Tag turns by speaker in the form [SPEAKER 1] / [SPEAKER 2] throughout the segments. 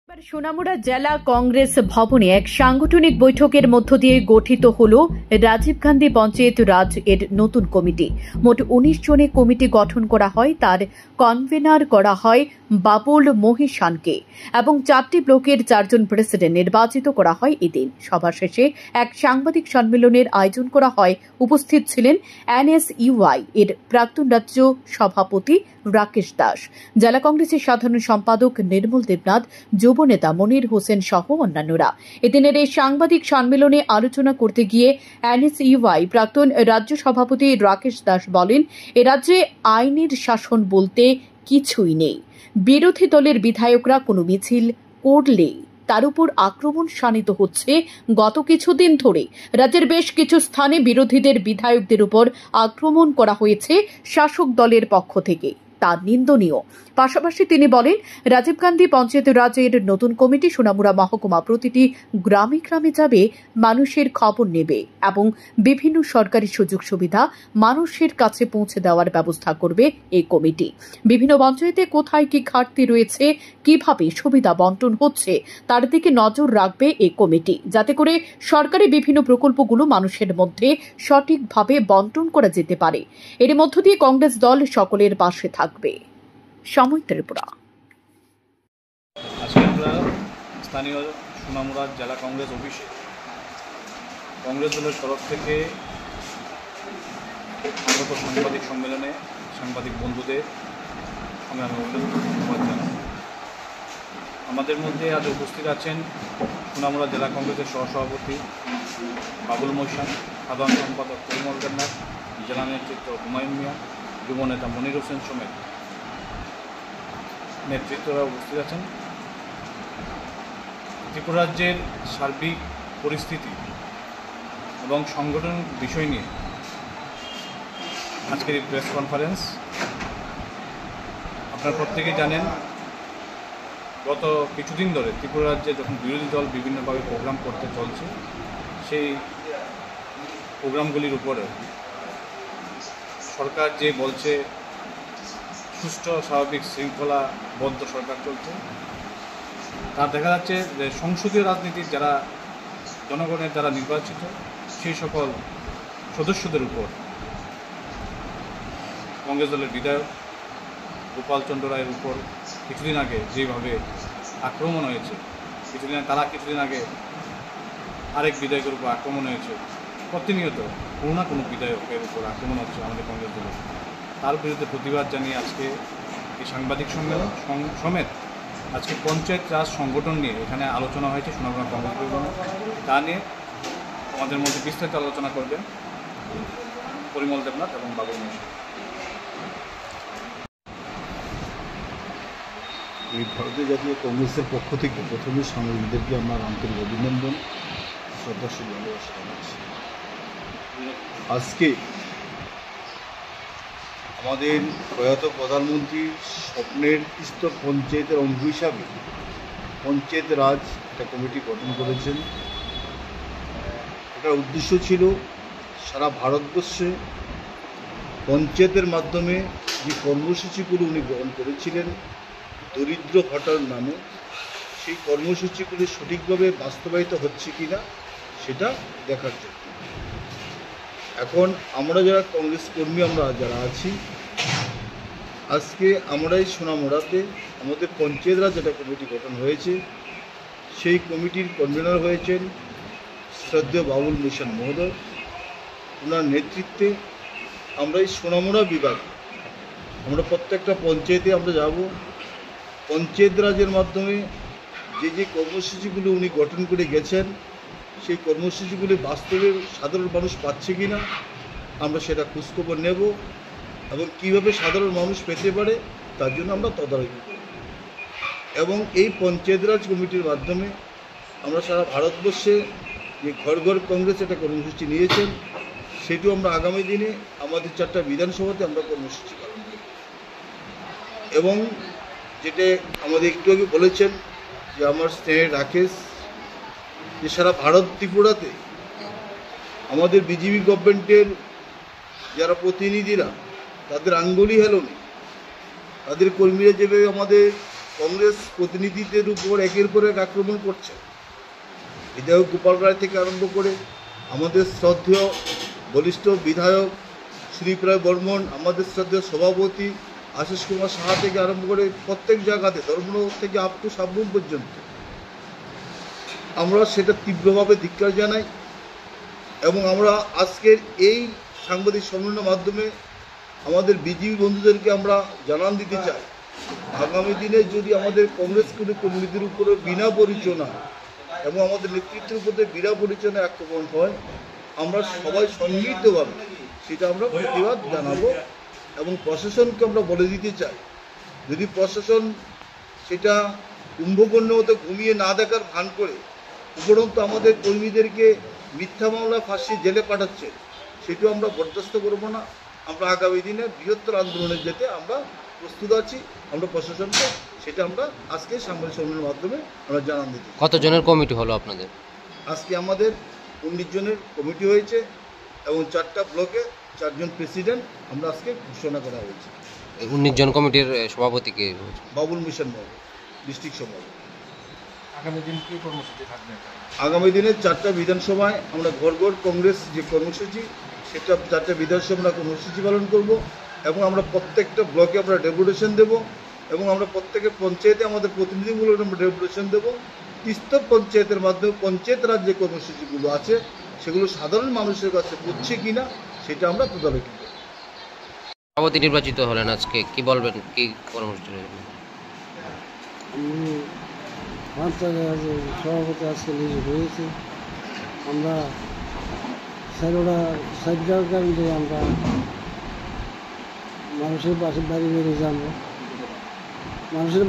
[SPEAKER 1] সোনামুড়া জেলা কংগ্রেস ভবনে এক সাংগঠনিক বৈঠকের মধ্য দিয়ে গঠিত হল রাজীব গান্ধী পঞ্চায়েত রাজ এর নতুন কমিটি। মোট ১৯ জনের কমিটি গঠন করা হয়। তার কনভেনার করা হয় বাবুল মহিশানকে এবং ৪টি ব্লকের ৪ জন প্রেসিডেন্ট নির্বাচিত করা হয়। এদিন সভা শেষে এক সাংবাদিক সম্মেলনের আয়োজন করা হয়। উপস্থিত ছিলেন NSUI এর প্রাক্তন রাজ্য সভাপতি রাকেশ দাস, জেলা কংগ্রেসের সাধারণ সম্পাদক নির্মল দেবনাথ, যুব নেতা মনির হোসেন সহ অন্যান্যরা। এদিনের এই সাংবাদিক সম্মেলনে আলোচনা করতে গিয়ে NSUI প্রাক্তন রাজ্য সভাপতি রাকেশ দাস বলেন, এ রাজ্যে আইনের শাসন বলতে কিছুই নেই। বিরোধী দলের বিধায়করা কোনো মিছিল করলে তার উপর আক্রমণ শানিত হচ্ছে। গত কিছুদিন ধরে রাজ্যের বেশ কিছু স্থানে বিরোধীদের বিধায়কদের উপর আক্রমণ করা হয়েছে শাসক দলের পক্ষ থেকে, তা নিন্দনীয়। পাশাপাশি তিনি বলেন, রাজীব গান্ধী পঞ্চায়েত রাজের নতুন কমিটি সোনামুড়া মহকুমা প্রতিটি গ্রামে গ্রামে যাবে, মানুষের খবর নেবে এবং বিভিন্ন সরকারি সুযোগ সুবিধা মানুষের কাছে পৌঁছে দেওয়ার ব্যবস্থা করবে এই কমিটি। বিভিন্ন পঞ্চায়েতে কোথায় কি ঘাটতি রয়েছে, কিভাবে সুবিধা বন্টন হচ্ছে তার দিকে নজর রাখবে এই কমিটি, যাতে করে সরকারি বিভিন্ন প্রকল্পগুলো মানুষের মধ্যে সঠিকভাবে বন্টন করা যেতে পারে। এর মধ্য দিয়ে কংগ্রেস দল সকলের পাশে থাকবে। সময় ত্রিপুরা।
[SPEAKER 2] আজকে আমরা স্থানীয় সোনামুড়া জেলা কংগ্রেস অফিসে কংগ্রেস দলের তরফ থেকে আগত সাংবাদিক সম্মেলনে সাংবাদিক বন্ধুদের সঙ্গে আমি ধন্যবাদ জানাই। আমাদের মধ্যে আজ উপস্থিত আছেন সোনামুড়া জেলা কংগ্রেসের সহসভাপতি বাবুল মহিশান, সাধারণ সম্পাদক নির্মল দেবনাথ, জেলা নেতৃত্ব হুমায়ুন মিয়া, যুব নেতা মনির হোসেন সমেত নেতৃত্বরা উপস্থিত আছেন। ত্রিপুরা রাজ্যের সার্বিক পরিস্থিতি এবং সংগঠন বিষয় নিয়ে আজকের এই প্রেস কনফারেন্স। আপনারা প্রত্যেকেই জানেন, গত কিছুদিন ধরে ত্রিপুরা রাজ্যে যখন বিরোধী দল বিভিন্নভাবে প্রোগ্রাম করতে চলছে, সেই প্রোগ্রামগুলির উপরে সরকার যে বলছে সুষ্ঠু স্বাভাবিক শৃঙ্খলাবদ্ধ সরকার চলছে, তা দেখা যাচ্ছে যে সংসদীয় রাজনীতির যারা জনগণের দ্বারা নির্বাচিত সেই সকল সদস্যদের উপর কংগ্রেস দলের বিধায়ক গোপাল চন্দ্র রায়ের উপর কিছুদিন আগে যেভাবে আক্রমণ হয়েছে, কিছুদিন আগে আরেক বিধায়কের উপর আক্রমণ হয়েছে, প্রতিনিয়ত কোনো না কোনো বিধায়কের উপর আক্রমণ হচ্ছে আমাদের কংগ্রেস দলের। তার বিরুদ্ধে প্রতিবাদ জানিয়ে আজকে এই সাংবাদিক সম্মেলন সমেত আজকে পঞ্চায়েত রাজ সংগঠন নিয়ে এখানে আলোচনা হয়েছে সোনামুড়া কংগ্রেস ভবনে। তা নিয়ে আমাদের মধ্যে বিস্তারিত আলোচনা করবেন পরিমল দেবনাথ এবং বাবুল মহিশান।
[SPEAKER 3] এই ভারতীয় জাতীয় কংগ্রেসের পক্ষ থেকে প্রথমে সাংবাদিকদেরকে আমার আন্তরিক অভিনন্দন, শ্রদ্ধাশীল ভালোবাসা জানাচ্ছি। আজকে আমাদের প্রয়াত প্রধানমন্ত্রীর স্বপ্নের স্তর পঞ্চায়েতের অঙ্গ হিসাবে পঞ্চায়েত রাজ একটা কমিটি গঠন করেছেন। এটার উদ্দেশ্য ছিল সারা ভারতবর্ষে পঞ্চায়েতের মাধ্যমে যে কর্মসূচিগুলো উনি গ্রহণ করেছিলেন দরিদ্র হটার নামে, সেই কর্মসূচিগুলি সঠিকভাবে বাস্তবায়িত হচ্ছে কিনা সেটা দেখার জন্য। এখন আমরা যারা কংগ্রেস কর্মী আমরা যারা আছি, আজকে আমরা এই সোনামুড়াতে আমাদের পঞ্চায়েত রাজ একটা কমিটি গঠন হয়েছে। সেই কমিটির কনভেনার হয়েছেন শ্রদ্ধেয় বাবুল মহিশান মহোদয়। ওনার নেতৃত্বে আমরা এই সোনামুড়া বিভাগে আমরা প্রত্যেকটা পঞ্চায়েতে আমরা যাব। পঞ্চায়েত রাজের মাধ্যমে যে যে কর্মসূচিগুলো উনি গঠন করে গেছেন সেই কর্মসূচিগুলি বাস্তবে সাধারণ মানুষ পাচ্ছে কি না আমরা সেটা খোঁজখবর নেব এবং কীভাবে সাধারণ মানুষ পেতে পারে তার জন্য আমরা তদারকি করব। এবং এই পঞ্চায়েত রাজ কমিটির মাধ্যমে আমরা সারা ভারতবর্ষে যে ঘর ঘর কংগ্রেস একটা কর্মসূচি নিয়েছেন, সেটিও আমরা আগামী দিনে আমাদের 4টা বিধানসভাতে আমরা কর্মসূচি পালন করব। এবং যেটা আমাদের একটু আগে বলেছেন যে আমার স্নেহের রাকেশ, যে সারা ভারত ত্রিপুরাতে আমাদের বিজেপি গভর্নমেন্টের যারা প্রতিনিধিরা তাদের আঙ্গুলি হেলনে, তাদের কর্মীরা যেভাবে আমাদের কংগ্রেস প্রতিনিধিদের উপর একের পর এক আক্রমণ করছে। বিধায়ক গোপাল রায় থেকে আরম্ভ করে আমাদের শ্রদ্ধেয় বরিষ্ঠ বিধায়ক সুদীপ রায় বর্মন, আমাদের শ্রদ্ধেয় সভাপতি আশিস কুমার সাহা থেকে আরম্ভ করে প্রত্যেক জায়গাতে ধর্ম থেকে আপ টু সাবরুম পর্যন্ত আমরা সেটা তীব্রভাবে ধিক্কার জানাই। এবং আমরা আজকের এই সাংবাদিক সম্মেলনের মাধ্যমে আমাদের বিজেপি বন্ধুদেরকে আমরা জানান দিতে চাই, আগামী দিনে যদি আমাদের কংগ্রেস কর্মীদের উপরে বিনা পরিচয় এবং আমাদের নেতৃত্বের উপরে বিনা পরিচয় আক্রমণ হয়, আমরা সবাই সম্মিলিতভাবে সেটা আমরা প্রতিবাদ জানাবো। এবং প্রশাসনকে আমরা বলে দিতে চাই, যদি প্রশাসন সেটা কুম্ভকর্ণ মতো ঘুমিয়ে না দেখার ভান করে উপরন্তু আমাদের কর্মীদেরকে মিথ্যা মামলা ফাঁসিয়ে জেলে পাঠাচ্ছে, সেটাও আমরা বরদাস্ত করব না। আমরা আগামী দিনে বৃহত্তর আন্দোলনে যেতে আমরা প্রস্তুত আছি। আমরা প্রশাসনকে সেটা আমরা আজকে সাংবাদিক সম্মেলনের মাধ্যমে আমরা জানান দিতে।
[SPEAKER 4] কতজনের কমিটি হলো আপনাদের?
[SPEAKER 3] আজকে আমাদের 19 জনের কমিটি হয়েছে এবং 4টা ব্লকে 4 জন প্রেসিডেন্ট আমরা আজকে ঘোষণা করা হয়েছে।
[SPEAKER 4] 19 জন কমিটির সভাপতি কে?
[SPEAKER 3] বাবুল মিশন বাবু, ডিস্ট্রিক্ট সভাপতি।
[SPEAKER 2] আগামী দিন কি কর্মসূচি থাকবে?
[SPEAKER 3] আগামী দিনে 4টা বিধানসভায় আমরা ঘর ঘর কংগ্রেস যে কর্মসূচি, সেটা 4টা বিধানসভা আমরা কর্মসূচি পালন করব এবং আমরা প্রত্যেকটা ব্লকে আমরা ডেপুটেশন দেব এবং আমরা প্রত্যেকের পঞ্চায়েতে আমাদের প্রতিনিধিগুলোর আমরা ডেপুটেশন দেব। স্তর পঞ্চায়েতের মাধ্যমে পঞ্চায়েত রাজ যে কর্মসূচিগুলো আছে সেগুলো সাধারণ মানুষের কাছে পৌঁছে কিনা সেটা আমরা তদারকি করব।
[SPEAKER 4] সভাপতি নির্বাচিত হলেন আজকে, কি বলবেন, কি কর্মসূচি?
[SPEAKER 5] সভাপতি আজকে নিয়োগ হয়েছে। আমরা সাইডার কারণে আমরা মানুষের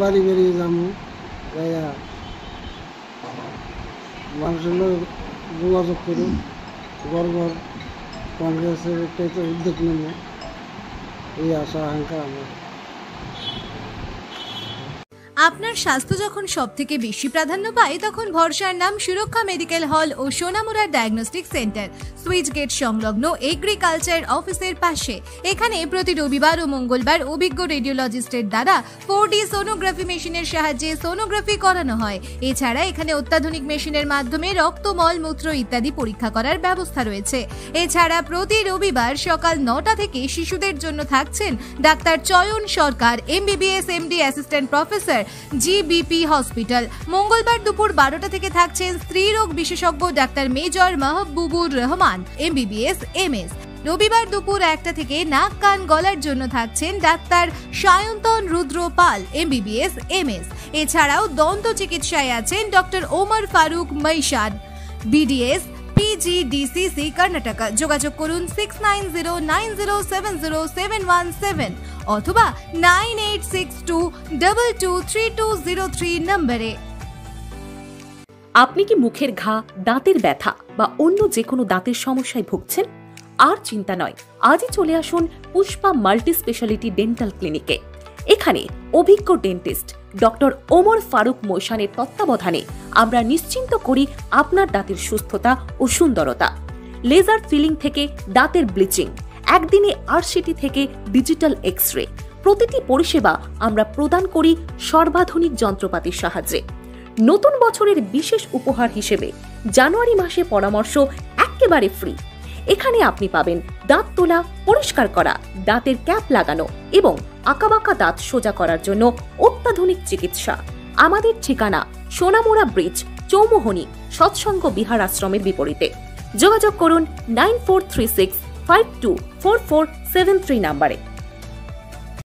[SPEAKER 5] বাড়ি বেরিয়ে যাবো, মানুষের লোক যোগাযোগ করুন, ঘর ঘর কংগ্রেসের একটাই তো উদ্যোগ নেব, এই আশা আকাঙ্ক্ষা আমরা।
[SPEAKER 6] আপনার স্বাস্থ্য যখন সবথেকে বেশি প্রাধান্য পায়, তখন ভরসার নাম সুরক্ষা মেডিকেল হল ও Sonamura diagnostic centre, switch gate সংলগ্ন এগ্রিকালচার অফিসের পাশে। এখানে প্রতি রবিবার ও মঙ্গলবার অভিজ্ঞ রেডিওলজিস্টের দ্বারা 4D সোনোগ্রাফি মেশিনের সাহায্যে সোনোগ্রাফি করানো হয়। এছাড়া এখানে অত্যাধুনিক মেশিনের মাধ্যমে রক্ত, মল, মূত্র ইত্যাদি পরীক্ষা করার ব্যবস্থা রয়েছে। এছাড়া প্রতি রবিবার সকাল 9টা থেকে শিশুদের জন্য থাকছেন ডাক্তার চয়ন সরকার, MBBS MD assistant professor, GBP hospital. মঙ্গলবার দুপুর 12টা থেকে থাকছেন স্ত্রীরোগ বিশেষজ্ঞ doctor major Mahbubur Rahman, MBBS MS। রবিবার দুপুর 1টা থেকে নাক, কান, গলার জন্য থাকছেন ডাক্তার সায়ন্তন রুদ্র পাল, MBBS MS। এছাড়াও দন্ত চিকিৎসায় আছেন doctor Omar Faruk Moishad, BDS PGDCC Karnataka. যোগাযোগ করুন 6909070717 অথবা 9862223203 নম্বরে।
[SPEAKER 7] আপনি কি মুখের ঘা, দাঁতের ব্যথা বা অন্য যে কোনো দাঁতের সমস্যায় ভুগছেন? আর চিন্তা নয়, আজই চলে আসুন পুষ্পা মাল্টি স্পেশালিটি ডেন্টাল ক্লিনিকে। এখানে অভিজ্ঞ ডেন্টিস্ট ডক্টর ওমর ফারুক মৈশানের তত্ত্বাবধানে আমরা নিশ্চিন্ত করি আপনার দাঁতের সুস্থতা ও সুন্দরতা। লেজার ফিলিং থেকে দাঁতের ব্লিচিং, একদিনে RCT থেকে ডিজিটাল এক্স-রে, প্রতিটি পরিষেবা আমরা প্রদান করি সর্বাধুনিক যন্ত্রপাতির সাহায্যে। নতুন বছরের বিশেষ উপহার হিসেবে জানুয়ারি মাসে পরামর্শ একেবারে ফ্রি। এখানে আপনি পাবেন দাঁত তোলা, পরিষ্কার করা, দাঁতের ক্যাপ লাগানো এবং আঁকাবাঁকা দাঁত সোজা করার জন্য অত্যাধুনিক চিকিৎসা। আমাদের ঠিকানা সোনামুড়া ব্রিজ, চৌমোহনী, সৎসঙ্গ বিহার আশ্রমের বিপরীতে। যোগাযোগ করুন 9436524473 নম্বরে।